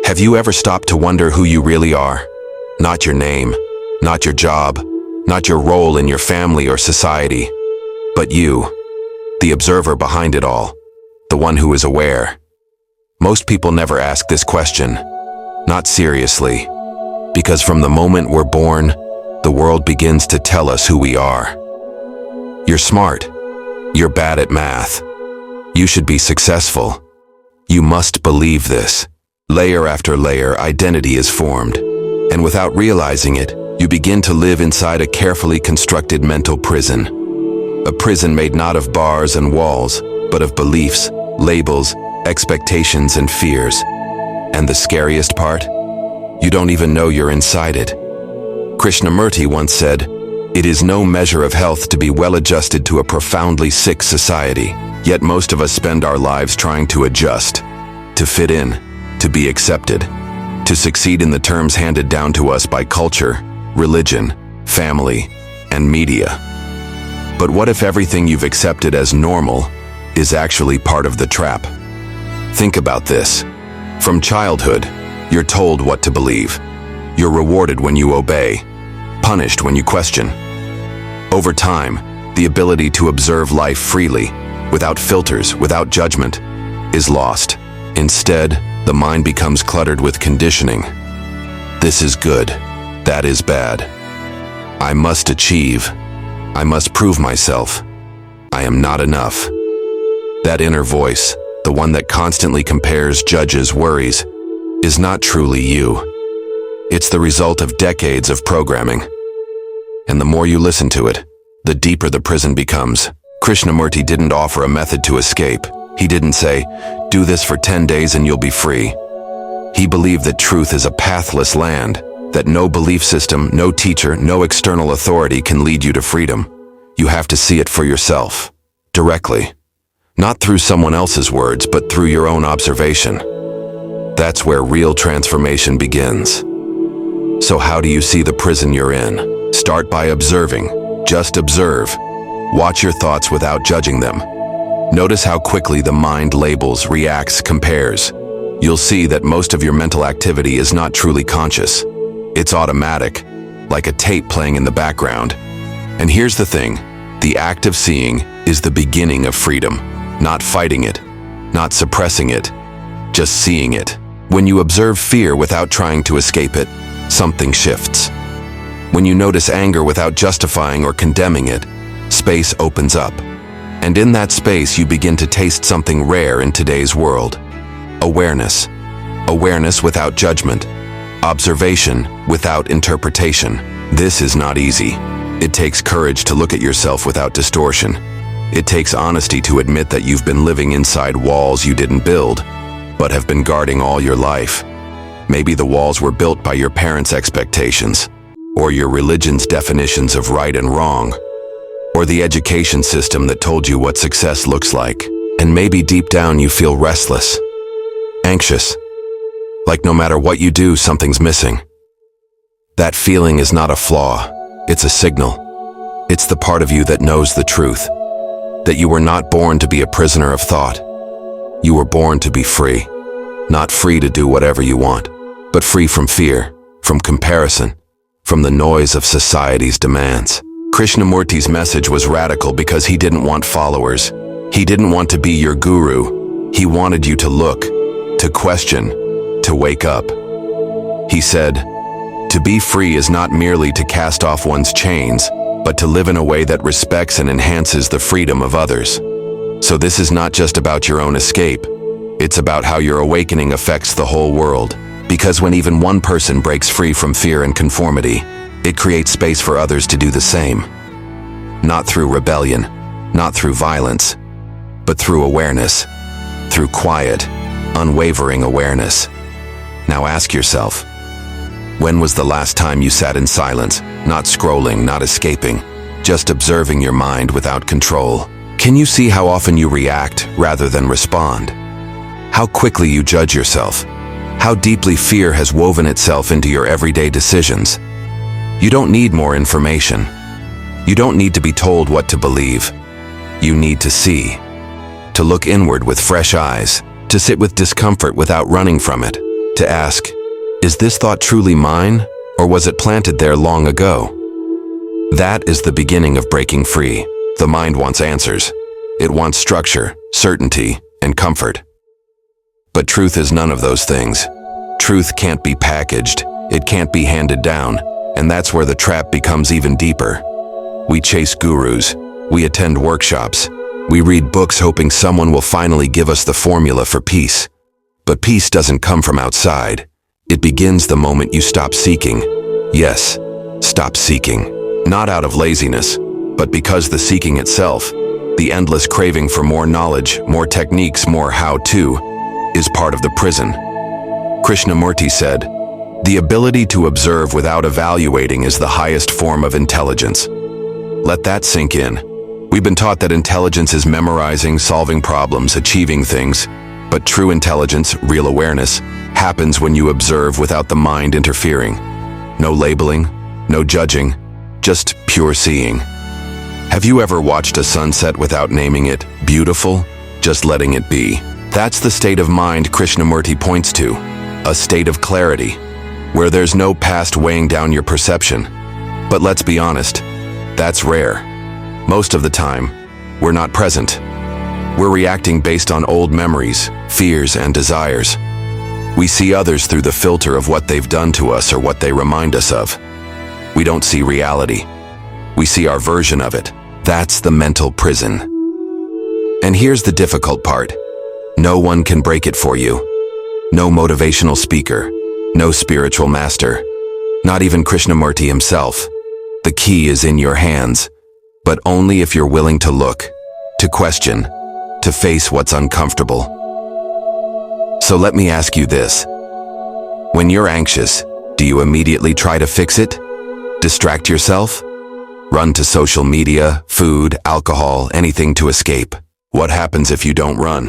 Have you ever stopped to wonder who you really are? Not your name, not your job, not your role in your family or society, but you, the observer behind it all, the one who is aware. Most people never ask this question, not seriously, because from the moment we're born, the world begins to tell us who we are. You're smart. You're bad at math. You should be successful. You must believe this. Layer after layer, identity is formed, and without realizing it, you begin to live inside a carefully constructed mental prison. A prison made not of bars and walls, but of beliefs, labels, expectations, and fears. And the scariest part? You don't even know you're inside it. Krishnamurti once said, "It is no measure of health to be well-adjusted to a profoundly sick society, yet most of us spend our lives trying to adjust, to fit in, to be accepted, to succeed in the terms handed down to us by culture, religion, family, and media. But what if everything you've accepted as normal is actually part of the trap? Think about this. From childhood, you're told what to believe. You're rewarded when you obey, punished when you question. Over time, the ability to observe life freely, without filters, without judgment, is lost. Instead, the mind becomes cluttered with conditioning. This is good. That is bad. I must achieve. I must prove myself. I am not enough. That inner voice, the one that constantly compares, judges, worries, is not truly you. It's the result of decades of programming. And the more you listen to it, the deeper the prison becomes. Krishnamurti didn't offer a method to escape. He didn't say, "Do this for 10 days and you'll be free." He believed that truth is a pathless land, that no belief system, no teacher, no external authority can lead you to freedom. You have to see it for yourself, directly. Not through someone else's words, but through your own observation. That's where real transformation begins. So how do you see the prison you're in? Start by observing. Just observe. Watch your thoughts without judging them. Notice how quickly the mind labels, reacts, compares. You'll see that most of your mental activity is not truly conscious. It's automatic, like a tape playing in the background. And here's the thing, the act of seeing is the beginning of freedom. Not fighting it, not suppressing it, just seeing it. When you observe fear without trying to escape it, something shifts. When you notice anger without justifying or condemning it, space opens up. And in that space, you begin to taste something rare in today's world. Awareness. Awareness without judgment. Observation without interpretation. This is not easy. It takes courage to look at yourself without distortion. It takes honesty to admit that you've been living inside walls you didn't build, but have been guarding all your life. Maybe the walls were built by your parents' expectations, or your religion's definitions of right and wrong, or the education system that told you what success looks like. And maybe deep down you feel restless, anxious, like no matter what you do, something's missing. That feeling is not a flaw, it's a signal. It's the part of you that knows the truth, that you were not born to be a prisoner of thought. You were born to be free, not free to do whatever you want, but free from fear, from comparison, from the noise of society's demands. Krishnamurti's message was radical because he didn't want followers. He didn't want to be your guru. He wanted you to look, to question, to wake up. He said, "To be free is not merely to cast off one's chains, but to live in a way that respects and enhances the freedom of others." So this is not just about your own escape. It's about how your awakening affects the whole world. Because when even one person breaks free from fear and conformity, it creates space for others to do the same. Not through rebellion, not through violence, but through awareness, through quiet, unwavering awareness. Now ask yourself, when was the last time you sat in silence, not scrolling, not escaping, just observing your mind without control? Can you see how often you react rather than respond? How quickly you judge yourself? How deeply fear has woven itself into your everyday decisions? You don't need more information. You don't need to be told what to believe. You need to see, to look inward with fresh eyes, to sit with discomfort without running from it, To ask, is this thought truly mine, or was it planted there long ago? That is the beginning of breaking free. The mind wants answers. It wants structure, certainty, and comfort. But truth is none of those things. Truth can't be packaged, it can't be handed down, and that's where the trap becomes even deeper. We chase gurus, we attend workshops, we read books hoping someone will finally give us the formula for peace. But peace doesn't come from outside. It begins the moment you stop seeking. Yes, stop seeking. Not out of laziness, but because the seeking itself, the endless craving for more knowledge, more techniques, more how-to, is part of the prison. Krishnamurti said, "The ability to observe without evaluating is the highest form of intelligence." Let that sink in. We've been taught that intelligence is memorizing, solving problems, achieving things, but true intelligence, real awareness, happens when you observe without the mind interfering. No labeling, no judging, just pure seeing. Have you ever watched a sunset without naming it beautiful, just letting it be? That's the state of mind Krishnamurti points to, a state of clarity, where there's no past weighing down your perception. But let's be honest, that's rare. Most of the time, we're not present. We're reacting based on old memories, fears, and desires. We see others through the filter of what they've done to us or what they remind us of. We don't see reality. We see our version of it. That's the mental prison. And here's the difficult part. No one can break it for you. No motivational speaker, no spiritual master, not even Krishnamurti himself. The key is in your hands, but only if you're willing to look, to question, to face what's uncomfortable. So let me ask you this. When you're anxious, do you immediately try to fix it? Distract yourself? Run to social media, food, alcohol, anything to escape? What happens if you don't run?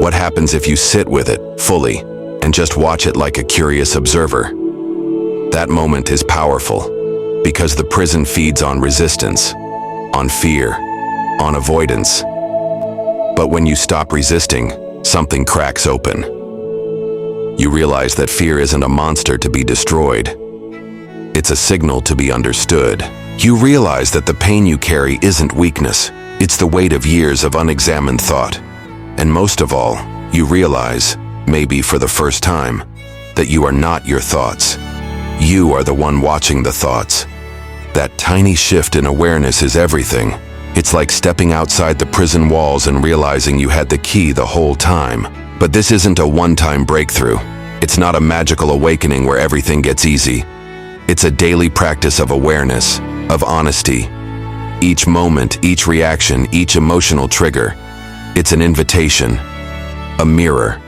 What happens if you sit with it, fully, and just watch it like a curious observer? That moment is powerful, because the prison feeds on resistance, on fear, on avoidance. But when you stop resisting, something cracks open. You realize that fear isn't a monster to be destroyed. It's a signal to be understood. You realize that the pain you carry isn't weakness. It's the weight of years of unexamined thought. And most of all, you realize, maybe for the first time, that you are not your thoughts. You are the one watching the thoughts. That tiny shift in awareness is everything. It's like stepping outside the prison walls and realizing you had the key the whole time. But this isn't a one-time breakthrough. It's not a magical awakening where everything gets easy. It's a daily practice of awareness, of honesty. Each moment, each reaction, each emotional trigger, it's an invitation, a mirror.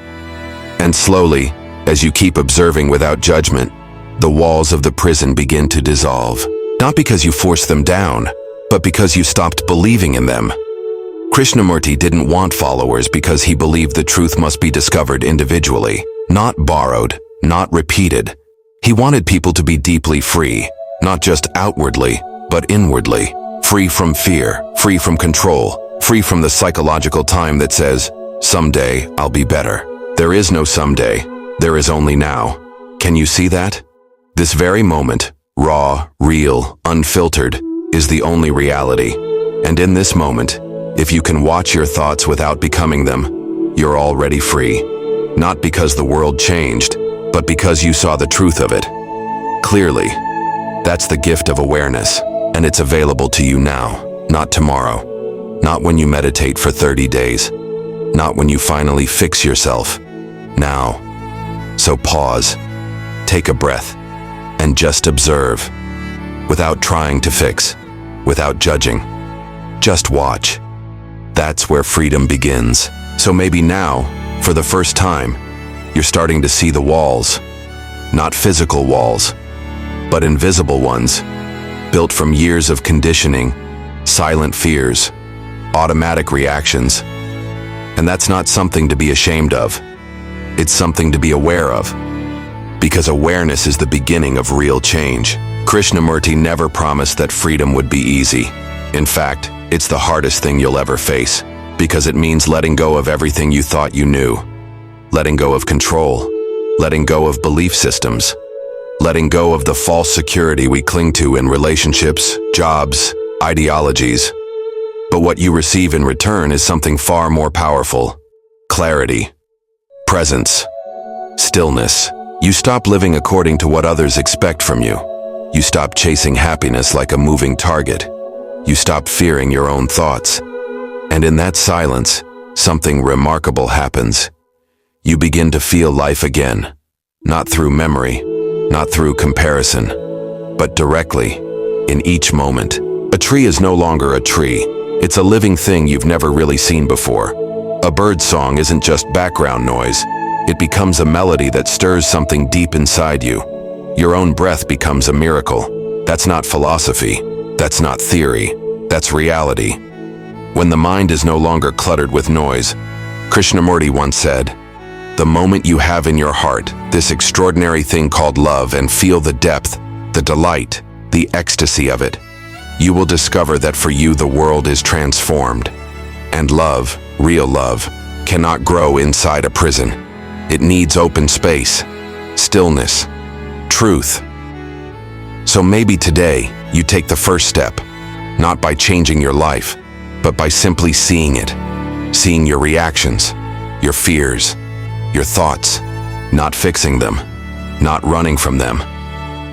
And slowly, as you keep observing without judgment, the walls of the prison begin to dissolve. Not because you forced them down, but because you stopped believing in them. Krishnamurti didn't want followers because he believed the truth must be discovered individually, not borrowed, not repeated. He wanted people to be deeply free, not just outwardly, but inwardly. Free from fear, free from control, free from the psychological time that says, someday I'll be better. There is no someday, there is only now. Can you see that? This very moment, raw, real, unfiltered, is the only reality. And in this moment, if you can watch your thoughts without becoming them, you're already free. Not because the world changed, but because you saw the truth of it. Clearly, that's the gift of awareness, and it's available to you now, not tomorrow. Not when you meditate for 30 days. Not when you finally fix yourself. Now. So pause, take a breath, and just observe. Without trying to fix, without judging. Just watch. That's where freedom begins. So maybe now, for the first time, you're starting to see the walls. Not physical walls, but invisible ones, built from years of conditioning, silent fears, automatic reactions. And that's not something to be ashamed of. It's something to be aware of. Because awareness is the beginning of real change. Krishnamurti never promised that freedom would be easy. In fact, it's the hardest thing you'll ever face, because it means letting go of everything you thought you knew. Letting go of control, letting go of belief systems, letting go of the false security we cling to in relationships, jobs, ideologies. But what you receive in return is something far more powerful: clarity, presence, stillness. You stop living according to what others expect from you. You stop chasing happiness like a moving target. You stop fearing your own thoughts. And in that silence, something remarkable happens. You begin to feel life again, not through memory, not through comparison, but directly, in each moment. A tree is no longer a tree. It's a living thing you've never really seen before. A bird's song isn't just background noise. It becomes a melody that stirs something deep inside you. Your own breath becomes a miracle. That's not philosophy. That's not theory. That's reality. When the mind is no longer cluttered with noise, Krishnamurti once said, "The moment you have in your heart this extraordinary thing called love and feel the depth, the delight, the ecstasy of it, you will discover that for you the world is transformed. And love, real love, cannot grow inside a prison. It needs open space, stillness, truth." So maybe today you take the first step, not by changing your life, but by simply seeing it, seeing your reactions, your fears, your thoughts, not fixing them, not running from them,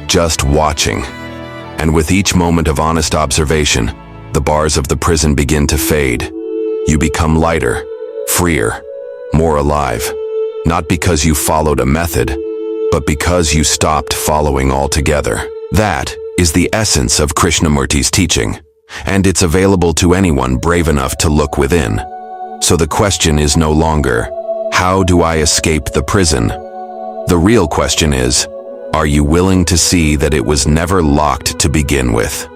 just watching. And with each moment of honest observation, the bars of the prison begin to fade. You become lighter, freer, more alive, not because you followed a method, but because you stopped following altogether. That is the essence of Krishnamurti's teaching, and it's available to anyone brave enough to look within. So the question is no longer, how do I escape the prison? The real question is, are you willing to see that it was never locked to begin with?